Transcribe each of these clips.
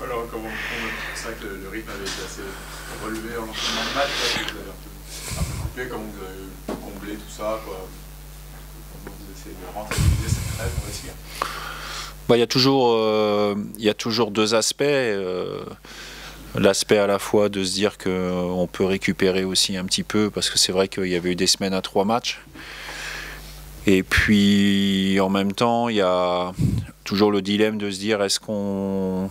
Alors, comment c'est vrai que le rythme avait été assez relevé en l'enchaînement de match, quoi, vous avez un peu coupé, comment vous avez comblé tout ça, quoi. Comment vous essayez de rentabiliser cette trêve, on va dire. Bah, il y a toujours deux aspects. L'aspect à la fois de se dire qu'on peut récupérer aussi un petit peu, parce que c'est vrai qu'il y avait eu des semaines à 3 matchs. Et puis en même temps, il y a toujours le dilemme de se dire est-ce qu'on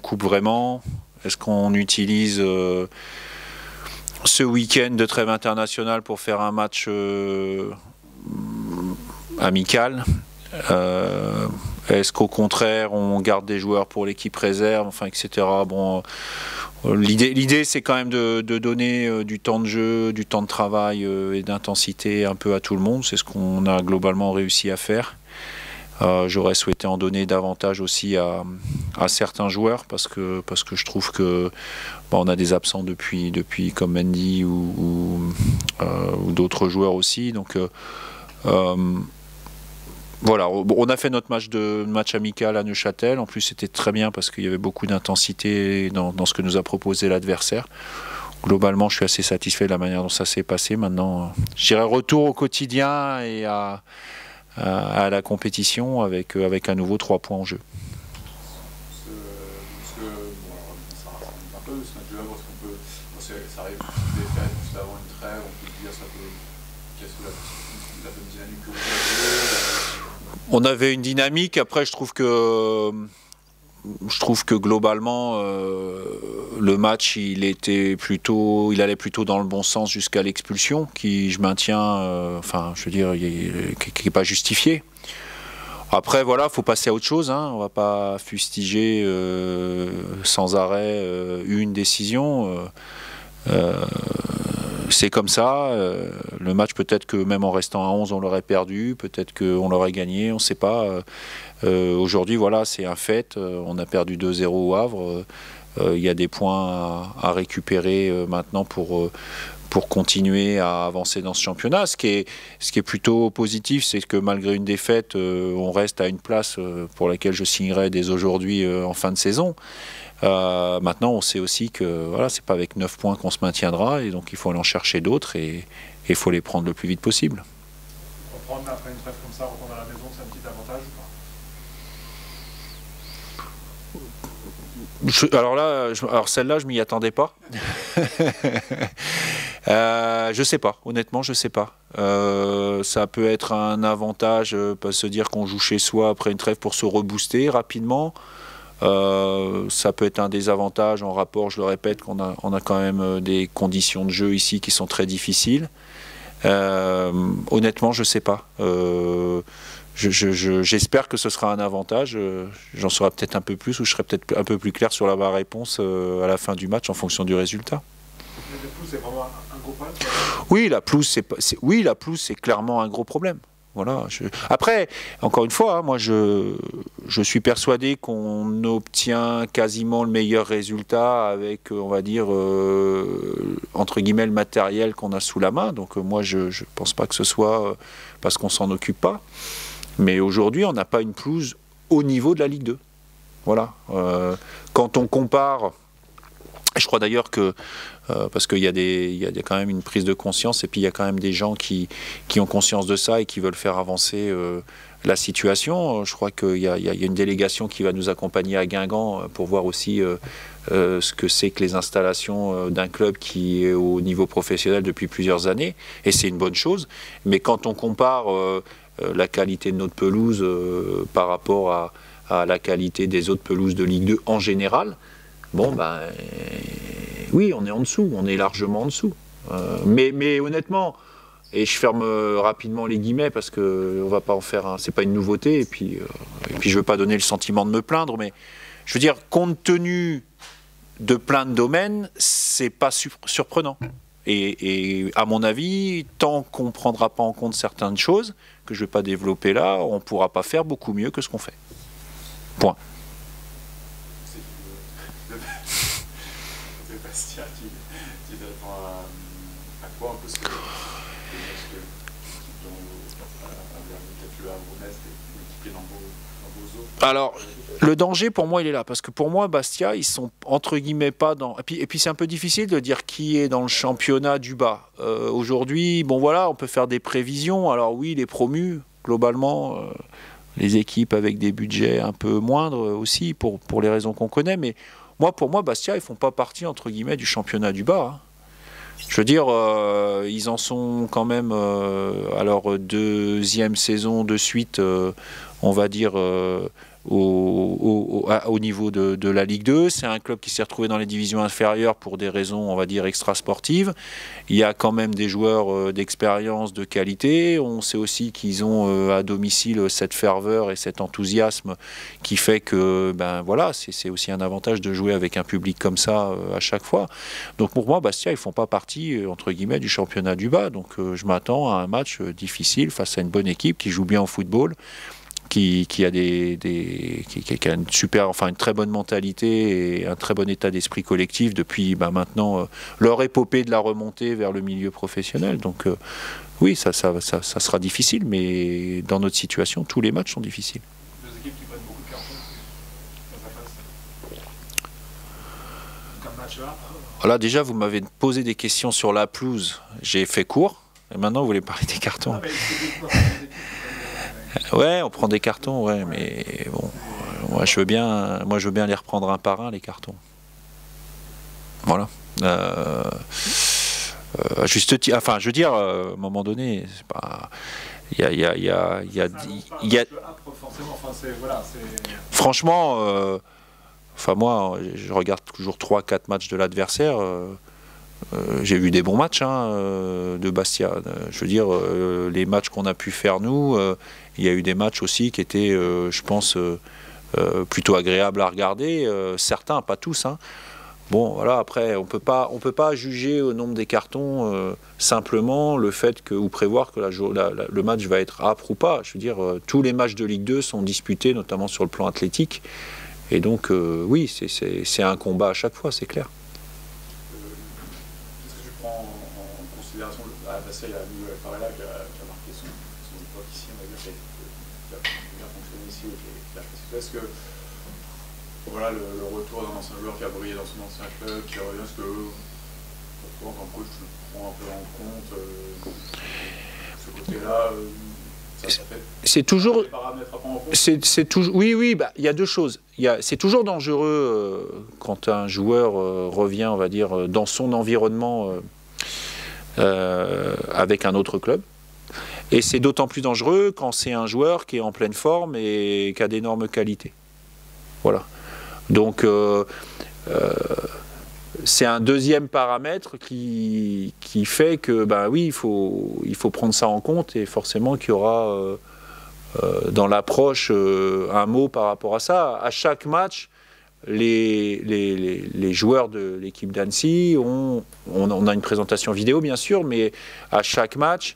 coupe vraiment? Est-ce qu'on utilise ce week-end de trêve internationale pour faire un match amical? Est-ce qu'au contraire on garde des joueurs pour l'équipe réserve, enfin, etc. Bon, l'idée c'est quand même de donner du temps de jeu, du temps de travail et d'intensité un peu à tout le monde. C'est ce qu'on a globalement réussi à faire. J'aurais souhaité en donner davantage aussi à certains joueurs parce que je trouve que on a des absents depuis comme Mendy ou d'autres joueurs aussi. Donc voilà, on a fait notre match amical à Neuchâtel. En plus, c'était très bien parce qu'il y avait beaucoup d'intensité dans ce que nous a proposé l'adversaire. Globalement, je suis assez satisfait de la manière dont ça s'est passé. Maintenant, je dirais retour au quotidien et à la compétition avec à nouveau 3 points en jeu. Ça rassemble un peu ce match-là, parce qu'on peut, ça arrive des fêtes juste avant une trêve, on peut se dire ça peut, qu'est-ce que la bonne dynamique que vous avez. On avait une dynamique. Après, je trouve que globalement le match il allait plutôt dans le bon sens jusqu'à l'expulsion qui je maintiens enfin je veux dire qui n'est pas justifié. Après voilà, faut passer à autre chose, hein. On va pas fustiger sans arrêt une décision. C'est comme ça. Le match, peut-être que même en restant à 11 on l'aurait perdu, peut-être qu'on l'aurait gagné, on ne sait pas. Aujourd'hui, voilà, c'est un fait. On a perdu 2-0 au Havre. Il y a des points à récupérer maintenant pour continuer à avancer dans ce championnat. Ce qui est plutôt positif, c'est que malgré une défaite, on reste à une place pour laquelle je signerai dès aujourd'hui en fin de saison. Maintenant, on sait aussi que voilà, c'est pas avec 9 points qu'on se maintiendra, et donc il faut aller en chercher d'autres et il faut les prendre le plus vite possible. Reprendre après une trêve comme ça, retourner à la maison, c'est un petit avantage ou pas? Alors celle-là, je m'y attendais pas. Je sais pas, honnêtement, je sais pas. Ça peut être un avantage, pas se dire qu'on joue chez soi après une trêve pour se rebooster rapidement. Ça peut être un désavantage en rapport, je le répète, qu'on a quand même des conditions de jeu ici qui sont très difficiles. Honnêtement, je sais pas. J'espère que ce sera un avantage. J'en saurai peut-être un peu plus, ou je serai peut-être un peu plus clair sur la réponse à la fin du match en fonction du résultat. La pelouse, c'est vraiment un gros problème? Oui, la pelouse, c'est clairement un gros problème. Voilà. Après, encore une fois, hein, moi je suis persuadé qu'on obtient quasiment le meilleur résultat avec, on va dire, entre guillemets, le matériel qu'on a sous la main. Donc moi je ne pense pas que ce soit parce qu'on s'en occupe pas. Mais aujourd'hui, on n'a pas une pelouse au niveau de la Ligue 2. Voilà. Quand on compare, je crois d'ailleurs que parce qu'il y a quand même une prise de conscience, et puis il y a quand même des gens qui ont conscience de ça et qui veulent faire avancer la situation. Je crois qu'il y a une délégation qui va nous accompagner à Guingamp pour voir aussi ce que c'est que les installations d'un club qui est au niveau professionnel depuis plusieurs années, et c'est une bonne chose. Mais quand on compare la qualité de notre pelouse par rapport à la qualité des autres pelouses de Ligue 2 en général, bon ben oui, on est en dessous, on est largement en dessous. Mais honnêtement, et je ferme rapidement les guillemets parce que on va pas en faire c'est pas une nouveauté, et puis je veux pas donner le sentiment de me plaindre, mais je veux dire, compte tenu de plein de domaines, c'est pas surprenant. Et à mon avis, tant qu'on ne prendra pas en compte certaines choses, que je ne vais pas développer là, on ne pourra pas faire beaucoup mieux que ce qu'on fait. Point. C'est Bastien qui t'attend à quoi un peu ce que l'équipe dont tu as Brunest et l'équipe qui est dans vos Alors, le danger, pour moi, il est là. Parce que pour moi, Bastia, ils sont, entre guillemets, pas dans... Et puis c'est un peu difficile de dire qui est dans le championnat du bas. Aujourd'hui, bon voilà, on peut faire des prévisions. Alors oui, les promus, globalement, les équipes avec des budgets un peu moindres aussi, pour les raisons qu'on connaît. Mais pour moi, Bastia, ils font pas partie, entre guillemets, du championnat du bas. Hein. Je veux dire, ils en sont quand même à leur deuxième saison de suite, on va dire, au niveau de la Ligue 2. C'est un club qui s'est retrouvé dans les divisions inférieures pour des raisons, on va dire, extrasportives. Il y a quand même des joueurs d'expérience, de qualité. On sait aussi qu'ils ont à domicile cette ferveur et cet enthousiasme qui fait que, ben voilà, c'est aussi un avantage de jouer avec un public comme ça à chaque fois. Donc pour moi, Bastia, ils font pas partie, entre guillemets, du championnat du bas. Donc je m'attends à un match difficile face à une bonne équipe qui joue bien au football, qui a une très bonne mentalité et un très bon état d'esprit collectif depuis maintenant leur épopée de la remontée vers le milieu professionnel. Donc oui, ça sera difficile, mais dans notre situation, tous les matchs sont difficiles. Deux équipes qui prennent beaucoup de cartons comme match là. Voilà, déjà, vous m'avez posé des questions sur la pelouse. J'ai fait court, et maintenant vous voulez parler des cartons. Ah, ouais, on prend des cartons, ouais, mais bon, moi je veux bien les reprendre un par un, les cartons. Voilà. Enfin, je veux dire, à un moment donné, c'est pas. Franchement, enfin moi, je regarde toujours 3-4 matchs de l'adversaire. J'ai vu des bons matchs de Bastia. Je veux dire, les matchs qu'on a pu faire nous, il y a eu des matchs aussi qui étaient, je pense, plutôt agréables à regarder. Certains, pas tous. Hein. Bon, voilà. Après, on peut pas juger au nombre des cartons simplement le fait que ou prévoir que le match va être âpre ou pas. Je veux dire, tous les matchs de Ligue 2 sont disputés, notamment sur le plan athlétique. Et donc, oui, c'est un combat à chaque fois, c'est clair. Bastia, il y a Miguel Alfarella qui a marqué son époque ici, on va dire, qui a bien fonctionné ici, qui a fait. Est-ce que voilà, le retour d'un ancien joueur qui a brillé dans son ancien club, qui revient, est-ce que toi, en tant que coach, tu le prends un peu en compte ce côté-là ça fait c'est toujours, des paramètres à prendre en compte. C'est toujours, oui, bah, il y a deux choses. C'est toujours dangereux quand un joueur revient, on va dire, dans son environnement. Avec un autre club. Et c'est d'autant plus dangereux quand c'est un joueur qui est en pleine forme et qui a d'énormes qualités. Voilà. Donc c'est un deuxième paramètre qui fait que ben oui, il faut prendre ça en compte et forcément qu'il y aura dans l'approche un mot par rapport à ça. À chaque match, les joueurs de l'équipe d'Annecy, on a une présentation vidéo bien sûr, mais à chaque match,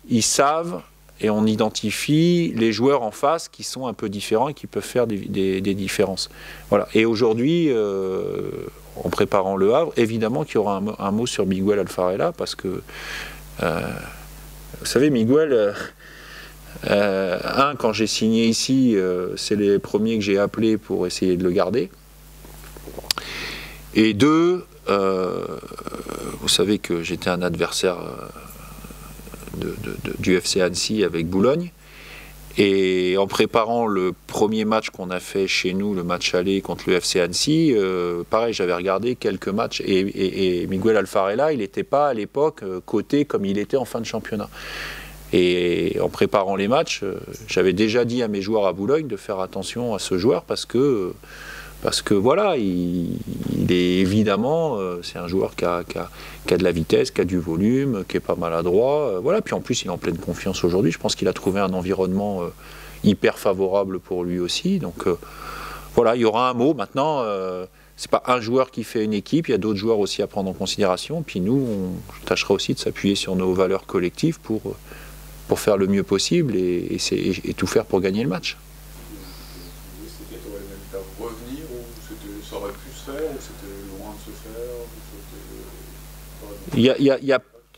ils savent et on identifie les joueurs en face qui sont un peu différents et qui peuvent faire des différences. Voilà. Et aujourd'hui, en préparant Le Havre, évidemment qu'il y aura un mot sur Miguel Alfarella parce que, vous savez, Miguel... quand j'ai signé ici, c'est les premiers que j'ai appelés pour essayer de le garder. Et deux, vous savez que j'étais un adversaire du FC Annecy avec Boulogne. Et en préparant le premier match qu'on a fait chez nous, le match aller contre le FC Annecy, pareil, j'avais regardé quelques matchs. Et Miguel Alfarella, il n'était pas à l'époque coté comme il était en fin de championnat. Et en préparant les matchs, j'avais déjà dit à mes joueurs à Boulogne de faire attention à ce joueur parce que voilà, il est évidemment, c'est un joueur qui a de la vitesse, qui a du volume, qui est pas maladroit. Voilà. Puis en plus, il est en pleine confiance aujourd'hui. Je pense qu'il a trouvé un environnement hyper favorable pour lui aussi. Donc voilà, il y aura un mot. Maintenant, c'est pas un joueur qui fait une équipe, il y a d'autres joueurs aussi à prendre en considération. Puis nous, on tâchera aussi de s'appuyer sur nos valeurs collectives pour faire le mieux possible et tout faire pour gagner le match. Revenir ou ça aurait pu se faire ou c'était loin de se faire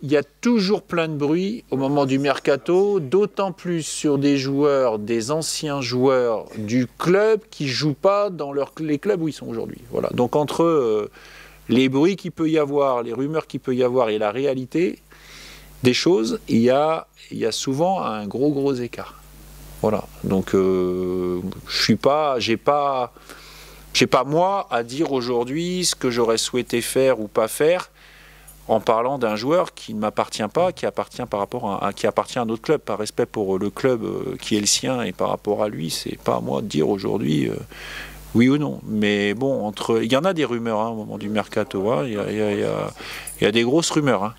y a toujours plein de bruit au moment du mercato, d'autant plus sur des joueurs, des anciens joueurs du club qui ne jouent pas dans les clubs où ils sont aujourd'hui. Voilà. Donc entre les bruits qu'il peut y avoir, les rumeurs qu'il peut y avoir et la réalité des choses, il y a souvent un gros écart. Voilà. Donc j'ai pas moi à dire aujourd'hui ce que j'aurais souhaité faire ou pas faire en parlant d'un joueur qui ne m'appartient pas, qui appartient à un autre club, par respect pour le club qui est le sien et par rapport à lui, c'est pas à moi de dire aujourd'hui oui ou non. Mais bon, il y en a des rumeurs au moment du mercato, hein, il y a des grosses rumeurs. Hein.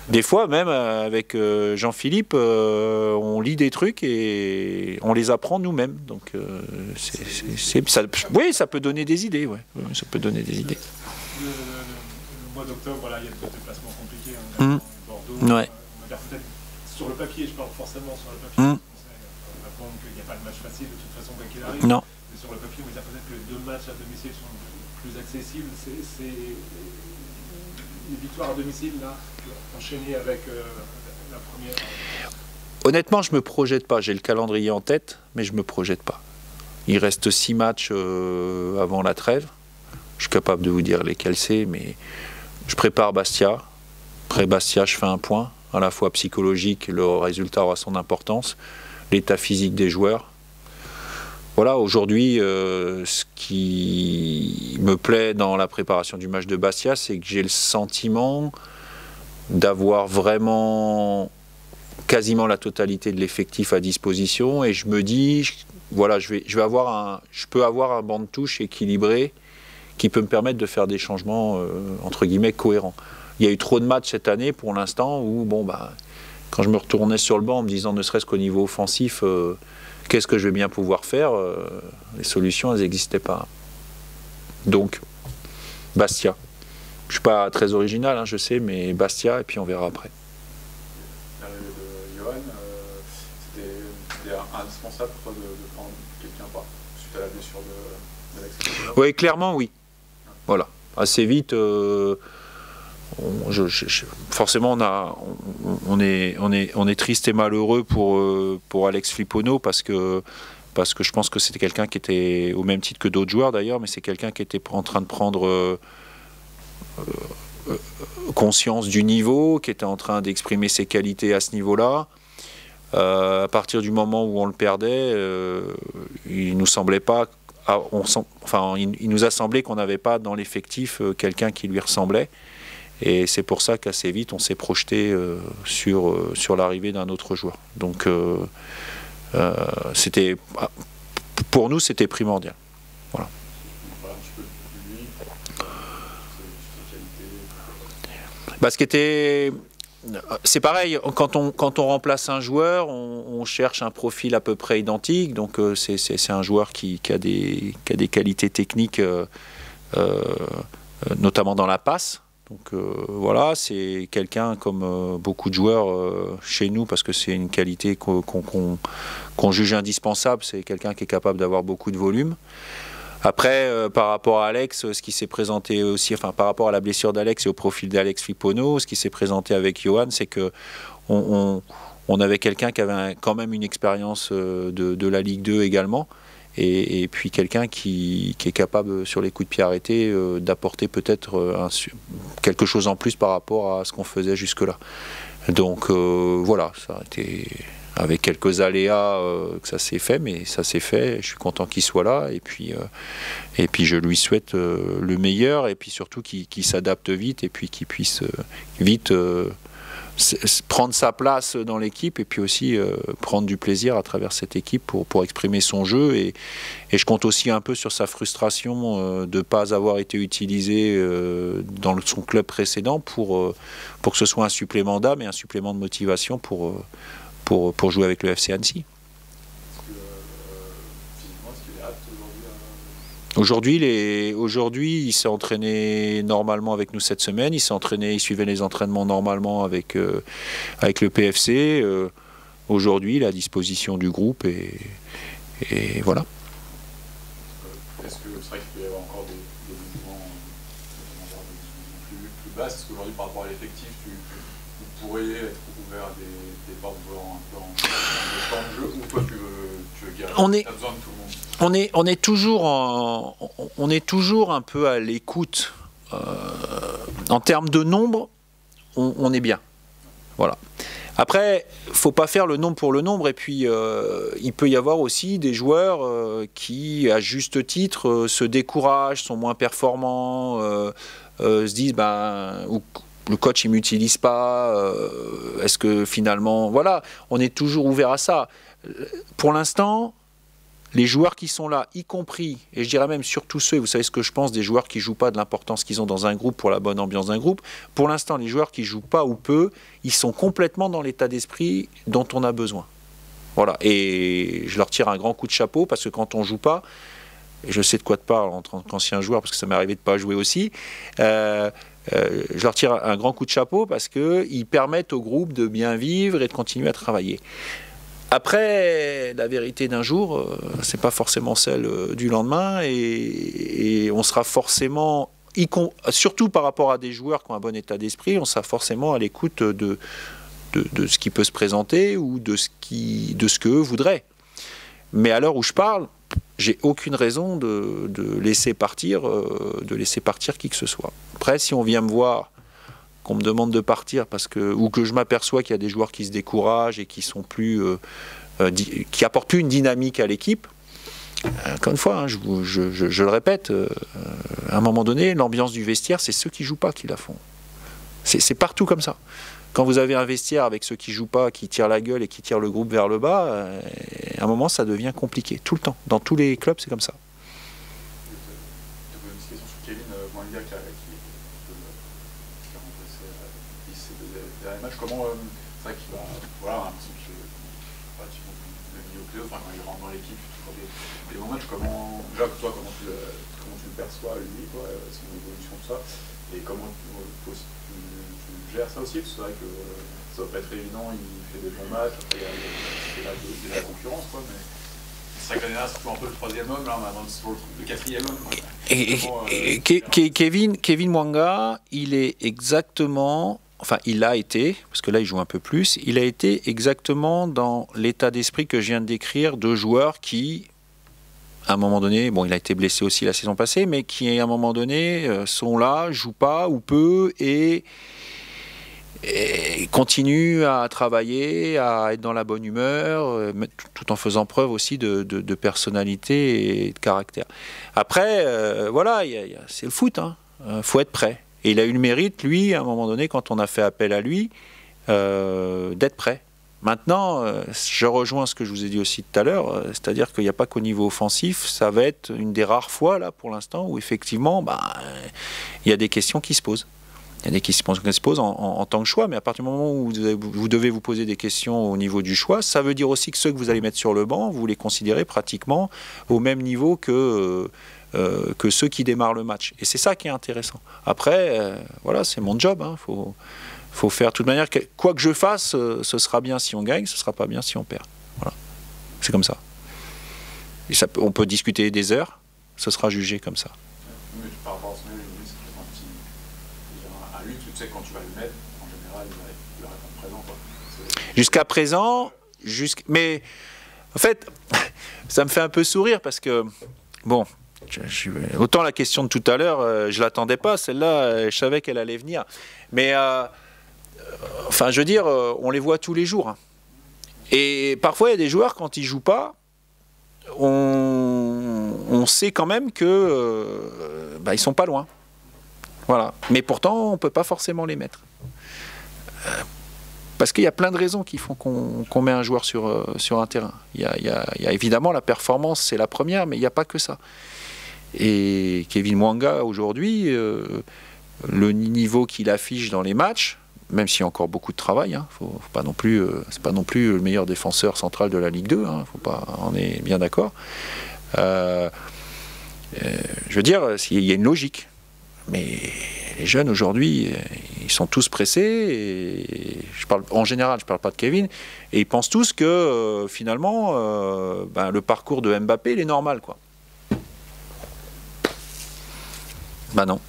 Des fois, même avec Jean-Philippe, on lit des trucs et on les apprend nous-mêmes. Donc, oui, ça peut donner des idées. Ouais. Ça peut donner des idées. Le mois d'octobre, voilà, il y a des déplacements compliqués. Hein, Bordeaux, ouais. On va dire peut-être sur le papier, je parle forcément sur le papier. On sait répondre qu'il n'y a pas de match facile de toute façon, quoi qu'il arrive. Non. Mais sur le papier, on va dire peut-être que les 2 matchs à domicile sont plus accessibles. C'est les victoires à domicile, là, enchaînées avec la première. Honnêtement, je ne me projette pas. J'ai le calendrier en tête, mais je ne me projette pas. Il reste 6 matchs avant la trêve. Je suis capable de vous dire lesquels c'est, mais je prépare Bastia. Après Bastia, je fais un point, à la fois psychologique, le résultat aura son importance, l'état physique des joueurs. Voilà, aujourd'hui, ce qui me plaît dans la préparation du match de Bastia, c'est que j'ai le sentiment d'avoir vraiment quasiment la totalité de l'effectif à disposition et je me dis, voilà, je peux avoir un banc de touche équilibré qui peut me permettre de faire des changements entre guillemets cohérents. Il y a eu trop de matchs cette année pour l'instant où, bon, bah, quand je me retournais sur le banc en me disant ne serait-ce qu'au niveau offensif, qu'est-ce que je vais bien pouvoir faire, les solutions, elles n'existaient pas. Donc, Bastia. Je ne suis pas très original, hein, je sais, mais Bastia, et puis on verra après. L'arrivée de Johan, c'était indispensable pour toi de prendre quelqu'un suite à la blessure d'Alex. Oui, clairement, oui. Voilà. Assez vite, forcément, on est triste et malheureux pour Alex Flipono parce que je pense que c'était quelqu'un qui était, au même titre que d'autres joueurs d'ailleurs, mais c'est quelqu'un qui était en train de prendre conscience du niveau, qui était en train d'exprimer ses qualités à ce niveau-là. À partir du moment où on le perdait, il nous semblait pas, il nous a semblé qu'on n'avait pas dans l'effectif quelqu'un qui lui ressemblait. Et c'est pour ça qu'assez vite, on s'est projeté sur l'arrivée d'un autre joueur. Donc, pour nous, c'était primordial. Voilà. C'est pareil, quand on remplace un joueur, on cherche un profil à peu près identique. Donc, c'est un joueur qui a des qualités techniques, notamment dans la passe. Donc voilà, c'est quelqu'un comme beaucoup de joueurs chez nous, parce que c'est une qualité qu'on juge indispensable, c'est quelqu'un qui est capable d'avoir beaucoup de volume. Après, par rapport à Alex, ce qui s'est présenté aussi, enfin par rapport à la blessure d'Alex et au profil d'Alex Flipono, ce qui s'est présenté avec Johan, c'est que on avait quelqu'un qui avait quand même une expérience de la Ligue 2 également. Et puis quelqu'un qui est capable, sur les coups de pied arrêtés, d'apporter peut-être quelque chose en plus par rapport à ce qu'on faisait jusque-là. Donc voilà, ça a été avec quelques aléas que ça s'est fait, mais ça s'est fait. Je suis content qu'il soit là, et puis je lui souhaite le meilleur, et puis surtout qu'il s'adapte vite, et puis qu'il puisse vite prendre sa place dans l'équipe, et puis aussi prendre du plaisir à travers cette équipe pour exprimer son jeu, et je compte aussi un peu sur sa frustration de ne pas avoir été utilisé dans son club précédent pour que ce soit un supplément d'âme et un supplément de motivation pour jouer avec le FC Annecy. Aujourd'hui, il s'est entraîné normalement avec nous cette semaine. Il suivait les entraînements normalement avec le PFC. Aujourd'hui, il est à disposition du groupe, et voilà. Est-ce que c'est vrai qu'il peut y avoir encore des mouvements plus bas? Est-ce qu'aujourd'hui, par rapport à l'effectif, vous pourriez être ouvert à des portes volantes un peu en temps de jeu, ou toi tu veux garder, tu as besoin de tout le monde? On est toujours un peu à l'écoute. En termes de nombre, on est bien. Voilà. Après, il ne faut pas faire le nombre pour le nombre, et puis il peut y avoir aussi des joueurs qui, à juste titre, se découragent, sont moins performants, se disent ou le coach il m'utilise pas, est-ce que finalement... Voilà, on est toujours ouvert à ça. Pour l'instant, les joueurs qui sont là, y compris, et je dirais même surtout ceux, vous savez ce que je pense des joueurs qui ne jouent pas, de l'importance qu'ils ont dans un groupe pour la bonne ambiance d'un groupe, pour l'instant, les joueurs qui ne jouent pas ou peu, ils sont complètement dans l'état d'esprit dont on a besoin. Voilà, et je leur tire un grand coup de chapeau, parce que quand on ne joue pas, et je sais de quoi te parle en tant qu'ancien joueur, parce que ça m'est arrivé de ne pas jouer aussi, je leur tire un grand coup de chapeau, parce qu'ils permettent au groupe de bien vivre et de continuer à travailler. Après, la vérité d'un jour, c'est pas forcément celle du lendemain, et on sera forcément, surtout par rapport à des joueurs qui ont un bon état d'esprit, on sera forcément à l'écoute de ce qui peut se présenter ou de ce qu'eux voudraient. Mais à l'heure où je parle, j'ai aucune raison de laisser partir qui que ce soit. Après, si on vient me voir, qu'on me demande de partir ou que je m'aperçois qu'il y a des joueurs qui se découragent et qui sont plus qui apportent plus une dynamique à l'équipe, encore une fois, hein, je le répète, à un moment donné, l'ambiance du vestiaire, c'est ceux qui jouent pas qui la font. C'est partout comme ça. Quand vous avez un vestiaire avec ceux qui jouent pas, qui tirent la gueule et qui tirent le groupe vers le bas, à un moment ça devient compliqué, tout le temps. Dans tous les clubs, c'est comme ça. Une petite question sur Kevin Mwanga qui dernier match, comment c'est vrai qu'il va, voilà, un petit peu, le milieu clé, enfin quand il rentre dans l'équipe, toujours des bons matchs, déjà toi, comment tu le perçois, lui, quoi, son évolution, tout ça, et comment tu gères ça aussi, parce que c'est vrai que ça va pas être évident, il fait des bons matchs, après il y a de la concurrence, quoi, mais c'est vrai que l'année dernière, c'est un peu le troisième homme, là, maintenant c'est le quatrième homme. Kevin Mwanga, il est exactement... Enfin, il a été, parce que là, il joue un peu plus, il a été exactement dans l'état d'esprit que je viens de décrire de joueurs qui, à un moment donné, bon, il a été blessé aussi la saison passée, mais qui, à un moment donné, sont là, jouent pas ou peu, et continuent à travailler, à être dans la bonne humeur, tout en faisant preuve aussi de personnalité et de caractère. Après, voilà, c'est le foot, hein, faut être prêt. Et il a eu le mérite, lui, à un moment donné, quand on a fait appel à lui, d'être prêt. Maintenant, je rejoins ce que je vous ai dit aussi tout à l'heure, c'est-à-dire qu'il n'y a pas qu'au niveau offensif, ça va être une des rares fois, là, pour l'instant, où effectivement, il y a des questions qui se posent. Il y a des questions qui se posent en tant que choix, mais à partir du moment où vous devez vous poser des questions au niveau du choix, ça veut dire aussi que ceux que vous allez mettre sur le banc, vous les considérez pratiquement au même niveau que ceux qui démarrent le match. Et c'est ça qui est intéressant. Après, voilà, c'est mon job. Hein. Faut faire de toute manière, quoi que je fasse, ce sera bien si on gagne, ce sera pas bien si on perd. Voilà. C'est comme ça. Et on peut discuter des heures, ce sera jugé comme ça. Mais par rapport à ce mail, c'est peut-être un lui, tu sais, quand tu vas le mettre, en général, il va répondre présent. Quoi. Jusqu'à présent, mais en fait, ça me fait un peu sourire parce que, bon, autant la question de tout à l'heure, je ne l'attendais pas, celle-là, je savais qu'elle allait venir. Mais, enfin, je veux dire, on les voit tous les jours. Hein. Et parfois, il y a des joueurs, quand ils ne jouent pas, on sait quand même que ils ne sont pas loin. Voilà. Mais pourtant, on ne peut pas forcément les mettre. Parce qu'il y a plein de raisons qui font qu'on met un joueur sur un terrain. Il y a évidemment la performance, c'est la première, mais il n'y a pas que ça. Et Kevin Mwanga, aujourd'hui, le niveau qu'il affiche dans les matchs, même s'il y a encore beaucoup de travail, hein, faut pas non plus, c'est pas non plus le meilleur défenseur central de la Ligue 2, hein, on est bien d'accord. Je veux dire, il y a une logique. Mais les jeunes aujourd'hui, ils sont tous pressés, et en général, je ne parle pas de Kevin, et ils pensent tous que finalement, le parcours de Mbappé, il est normal, quoi. Non.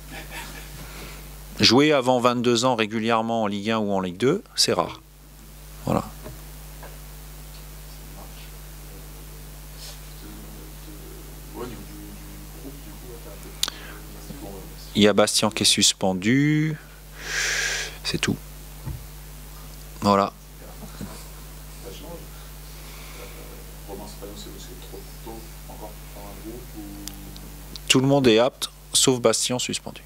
Jouer avant 22 ans régulièrement en Ligue 1 ou en Ligue 2, c'est rare. Voilà. Il y a Bastien qui est suspendu. C'est tout. Voilà. Tout le monde est apte, sauf Bastien suspendu.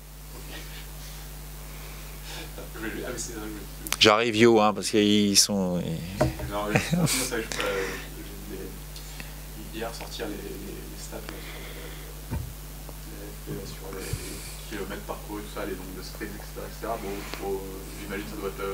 J'arrive yo, hein, parce qu'ils sont... Non, hier sortir les stats sur les kilomètres parcourus, tout ça, les nombres de sprint, etc. Bon, j'imagine que ça doit être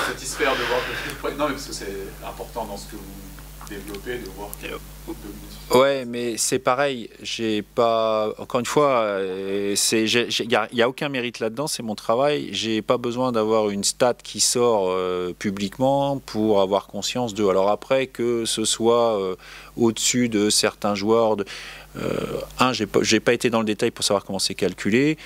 satisfaire de voir que... Non, mais parce que c'est important dans ce que vous développez, de voir que vous dominez sur ça. Ouais, mais c'est pareil, j'ai pas... Encore une fois, il n'y a aucun mérite là-dedans, c'est mon travail. J'ai pas besoin d'avoir une stat qui sort publiquement pour avoir conscience de... Alors après, que ce soit au-dessus de certains joueurs... j'ai pas été dans le détail pour savoir comment c'est calculé.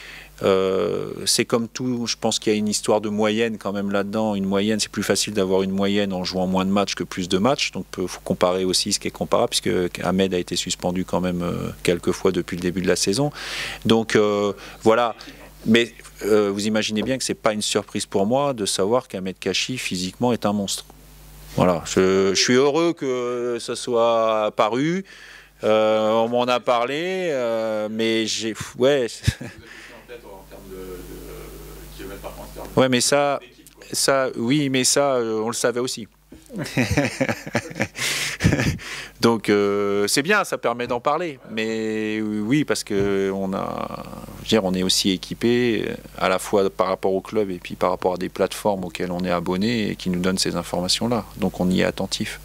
C'est comme tout, je pense qu'il y a une histoire de moyenne quand même là-dedans. Une moyenne, c'est plus facile d'avoir une moyenne en jouant moins de matchs que plus de matchs. Donc il faut comparer aussi ce qui est comparable, puisque Ahmed a été suspendu quand même quelques fois depuis le début de la saison. Donc voilà. Mais vous imaginez bien que c'est pas une surprise pour moi de savoir qu'Ahmed Kachi physiquement est un monstre. Voilà. Je suis heureux que ça soit apparu. On m'en a parlé, mais j'ai... Ouais. Ouais, mais ça, oui, mais ça, on le savait aussi. Donc, c'est bien, ça permet d'en parler. Mais oui, parce que on est aussi équipé, à la fois par rapport au club et puis par rapport à des plateformes auxquelles on est abonné et qui nous donnent ces informations-là. Donc, on y est attentif.